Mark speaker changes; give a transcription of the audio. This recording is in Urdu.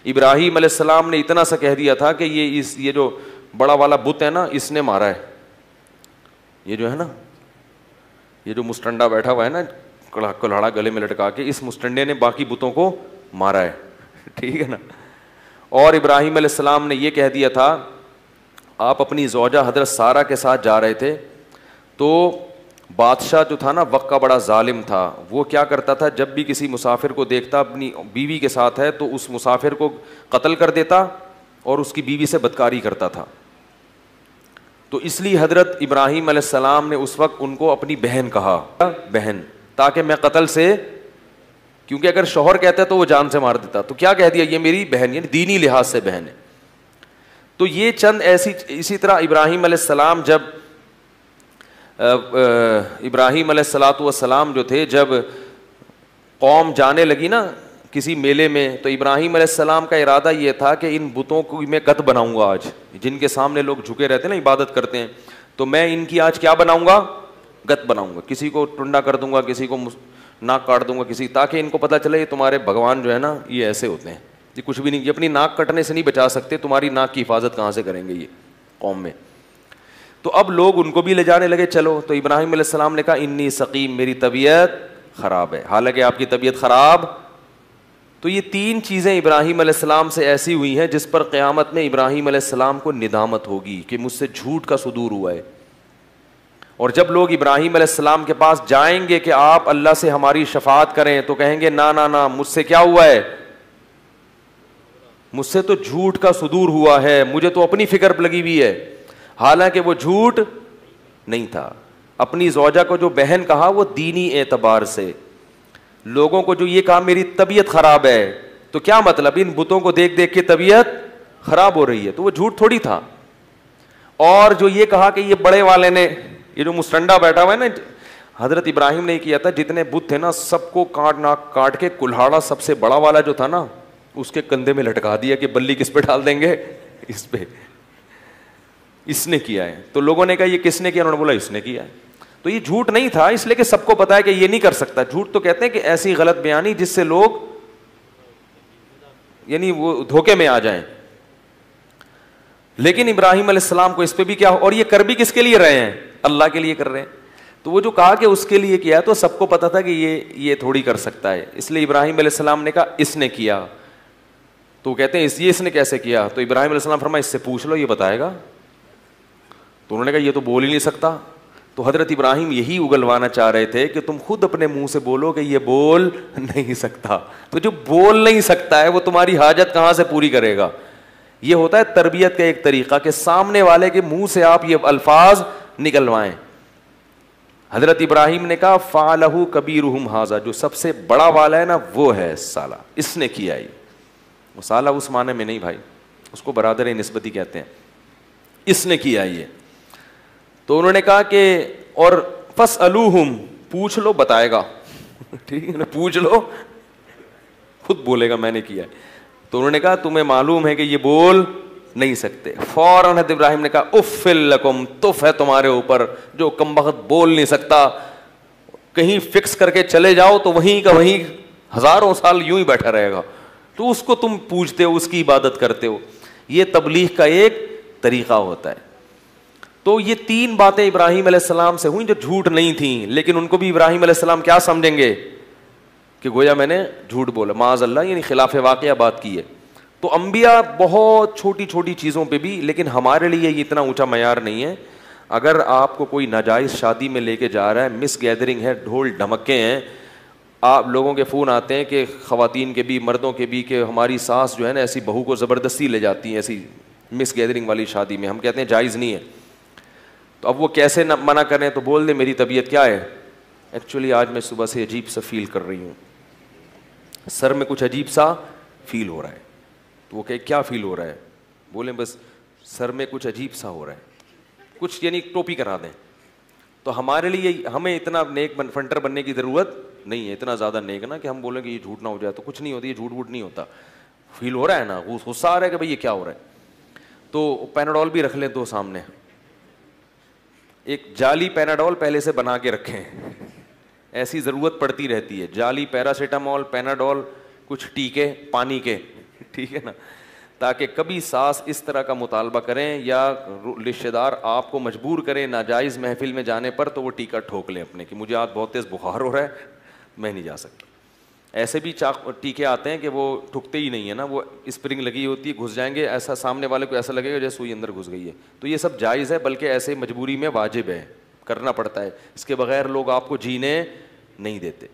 Speaker 1: ابراہیم علیہ السلام نے اتنا سا کہہ دیا تھا کہ یہ جو بڑا والا بت ہے نا اس نے مارا ہے, یہ جو ہے نا, یہ جو مسٹنڈا بیٹھا ہوا ہے نا کلہاڑا گلے میں لٹکا کے, اس مسٹنڈے نے باقی بتوں کو مارا ہے. ٹھیک ہے نا. اور ابراہیم علیہ السلام نے یہ کہہ دیا تھا, آپ اپنی زوجہ حضرت سارہ کے ساتھ جا رہے تھے تو بادشاہ جو تھا نا وقت کا بڑا ظالم تھا, وہ کیا کرتا تھا جب بھی کسی مسافر کو دیکھتا اپنی بیوی کے ساتھ ہے تو اس مسافر کو قتل کر دیتا اور اس کی بیوی سے بدکاری کرتا تھا. تو اس لیے حضرت ابراہیم علیہ السلام نے اس وقت ان کو اپنی بہن کہا, بہن, تاکہ میں قتل سے, کیونکہ اگر شوہر کہتا تو وہ جان سے مار دیتا, تو کیا کہہ دیا یہ میری بہن, یعنی دینی لحاظ سے بہن ہے. تو یہ چند ایسی, اسی طرح ابراہیم علیہ السلام جب ابراہیم علیہ الصلاۃ والسلام جو تھے جب قوم جانے لگی نا کسی میلے میں, تو ابراہیم علیہ السلام کا ارادہ یہ تھا کہ ان بتوں کو میں گت بناؤں گا آج, جن کے سامنے لوگ جھکے رہتے ہیں نا عبادت کرتے ہیں, تو میں ان کی آج کیا بناؤں گا, گت بناؤں گا, کسی کو ٹنڈا کر دوں گا, کسی کو ناک کاٹ دوں گا کسی, تاکہ ان کو پتہ چلے یہ تمہارے بھگوان جو ہے نا یہ ایسے ہوتے ہیں, یہ کچھ بھی نہیں, یہ اپنی ناک کٹنے سے نہیں بچا سکتے, تمہاری ناک کی حفاظت کہاں سے کریں گے یہ قوم میں. تو اب لوگ ان کو بھی لے جانے لگے, چلو. تو ابراہیم علیہ السلام نے کہا انی سقیم, میری طبیعت خراب ہے, حالانکہ آپ کی طبیعت خراب. تو یہ تین چیزیں ابراہیم علیہ السلام سے ایسی ہوئی ہیں جس پر قیامت میں ابراہیم علیہ السلام کو ندامت ہوگی کہ مجھ سے جھوٹ کا صدور ہوا ہے. اور جب لوگ ابراہیم علیہ السلام کے پاس جائیں گے کہ آپ اللہ سے ہماری شفاعت کریں, تو کہیں گے نا نا نا, مجھ سے کیا ہوا ہے, مجھ سے تو جھوٹ کا صدور ہوا ہے, مجھے تو اپنی فکر لگی ہوئی ہے. حالانکہ وہ جھوٹ نہیں تھا. اپنی زوجہ کو جو بہن کہا وہ دینی اعتبار سے, لوگوں کو جو یہ کہا میری طبیعت خراب ہے, تو کیا مطلب ان بتوں کو دیکھ دیکھ کے طبیعت خراب ہو رہی ہے, تو وہ جھوٹ تھوڑی تھا. اور جو یہ کہا کہ یہ بڑے والے نے, یہ جو مسٹنڈا بیٹھا ہوا ہے نا, حضرت ابراہیم نے کیا تھا جتنے بت تھے نا سب کو کاٹ کے کلہاڑا سب سے بڑا والا جو تھا نا اس کے کندھے میں لٹکا دیا کہ بلی کس پہ ڈال دیں گے, اس پہ. اس نے کیا ہے. تو لوگوں نے کہا یہ کس نے کیا, انہوں نے بولا اس نے کیا ہے. تو یہ جھوٹ نہیں تھا, اس لیے کہ سب کو پتا ہے کہ یہ نہیں کر سکتا. جھوٹ تو کہتے ہیں کہ ایسی غلط بیانی جس سے لوگ یعنی وہ دھوکے میں آ جائیں. لیکن ابراہیم علیہ السلام کو اس پہ بھی کیا, اور یہ کر بھی کس کے لیے رہے ہیں, اللہ کے لیے کر رہے ہیں. تو وہ جو کہا کہ اس کے لیے کیا, تو سب کو پتا تھا کہ یہ تھوڑی کر سکتا ہے, اس لیے ابراہیم علیہ السلام نے کہا اس نے کیا. تو کہتے ہیں اس نے کیسے کیا, تو ابراہیم علیہ السلام فرمایا اس سے پوچھ لو یہ بتائے گا. تو انہوں نے کہا یہ تو بول ہی نہیں سکتا. تو حضرت ابراہیم یہی اگلوانا چاہ رہے تھے کہ تم خود اپنے منہ سے بولو کہ یہ بول نہیں سکتا. تو جو بول نہیں سکتا ہے وہ تمہاری حاجت کہاں سے پوری کرے گا. یہ ہوتا ہے تربیت کا ایک طریقہ کہ سامنے والے کے منہ سے آپ یہ الفاظ نکلوائیں. حضرت ابراہیم نے کہا فعلہ کبیرہم ھذا, جو سب سے بڑا والا ہے نا وہ ہے سالہ, اس نے کیا. یہ سالہ اس معنی میں نہیں بھائی, اس کو برادر نسبتی کہتے ہیں, اس نے کیا یہ. تو انہوں نے کہا کہ اور فاسألوہم, پوچھ لو بتائے گا. ٹھیک ہے نا, پوچھ لو خود بولے گا میں نے کیا ہے. تو انہوں نے کہا تمہیں معلوم ہے کہ یہ بول نہیں سکتے. فوراً حضرت ابراہیم نے کہا اف لکم, تف ہے تمہارے اوپر جو کمبخت بول نہیں سکتا. کہیں فکس کر کے چلے جاؤ تو وہیں کا وہیں ہزاروں سال یوں ہی بیٹھا رہے گا, تو اس کو تم پوچھتے ہو, اس کی عبادت کرتے ہو. یہ تبلیغ کا ایک طریقہ ہوتا ہے. تو یہ تین باتیں ابراہیم علیہ السلام سے ہوئیں جو جھوٹ نہیں تھیں, لیکن ان کو بھی ابراہیم علیہ السلام کیا سمجھیں گے کہ گویا میں نے جھوٹ بولا, معاذ اللہ, یعنی خلاف واقعہ بات کی ہے. تو انبیاء بہت چھوٹی چھوٹی چیزوں پہ بھی, لیکن ہمارے لیے یہ اتنا اونچا معیار نہیں ہے. اگر آپ کو کوئی ناجائز شادی میں لے کے جا رہا ہے, مس گیدرنگ ہے, ڈھول ڈھمکے ہیں, آپ لوگوں کے فون آتے ہیں کہ خواتین کے بھی مردوں کے بھی کہ ہماری ساس جو ہے نا ایسی بہو کو زبردستی لے جاتی ہیں ایسی مس گیدرنگ والی شادی میں, ہم کہتے ہیں جائز نہیں ہے. تو اب وہ کیسے منع کریں, تو بول دیں میری طبیعت کیا ہے, ایکچولی آج میں صبح سے عجیب سا فیل کر رہی ہوں, سر میں کچھ عجیب سا فیل ہو رہا ہے. تو وہ کہ کیا فیل ہو رہا ہے, بولیں بس سر میں کچھ عجیب سا ہو رہا ہے, کچھ یعنی ٹوپی کرا دیں. تو ہمارے لیے ہمیں اتنا نیک فنٹر بننے کی ضرورت نہیں ہے, اتنا زیادہ نیک نا کہ ہم بولیں کہ یہ جھوٹ نہ ہو جائے. تو کچھ نہیں ہوتی, یہ جھوٹ ووٹ نہیں ہوتا. فیل ہو رہا ہے نا, غصہ آ رہا ہے کہ بھائی یہ کیا ہو رہا ہے, تو پیناڈول بھی رکھ لیں دو سامنے, ایک جعلی پیناڈول پہلے سے بنا کے رکھیں, ایسی ضرورت پڑتی رہتی ہے. جعلی پیراسیٹامول, پیناڈول, کچھ ٹیکے پانی کے, ٹھیک ہے نا, تاکہ کبھی ساس اس طرح کا مطالبہ کریں یا رشتہ دار آپ کو مجبور کریں ناجائز محفل میں جانے پر, تو وہ ٹیکا ٹھوک لیں اپنے کہ مجھے آج بہت تیز بخار ہو رہا ہے, میں نہیں جا سکتا. ایسے بھی ٹیکے آتے ہیں کہ وہ ٹھکتے ہی نہیں ہے نا, وہ اسپرنگ لگی ہوتی ہے, گھس جائیں گے, ایسا سامنے والے کو ایسا لگے گا جیسے سوئی اندر گھس گئی ہے. تو یہ سب جائز ہے, بلکہ ایسے مجبوری میں واجب ہے, کرنا پڑتا ہے, اس کے بغیر لوگ آپ کو جینے نہیں دیتے.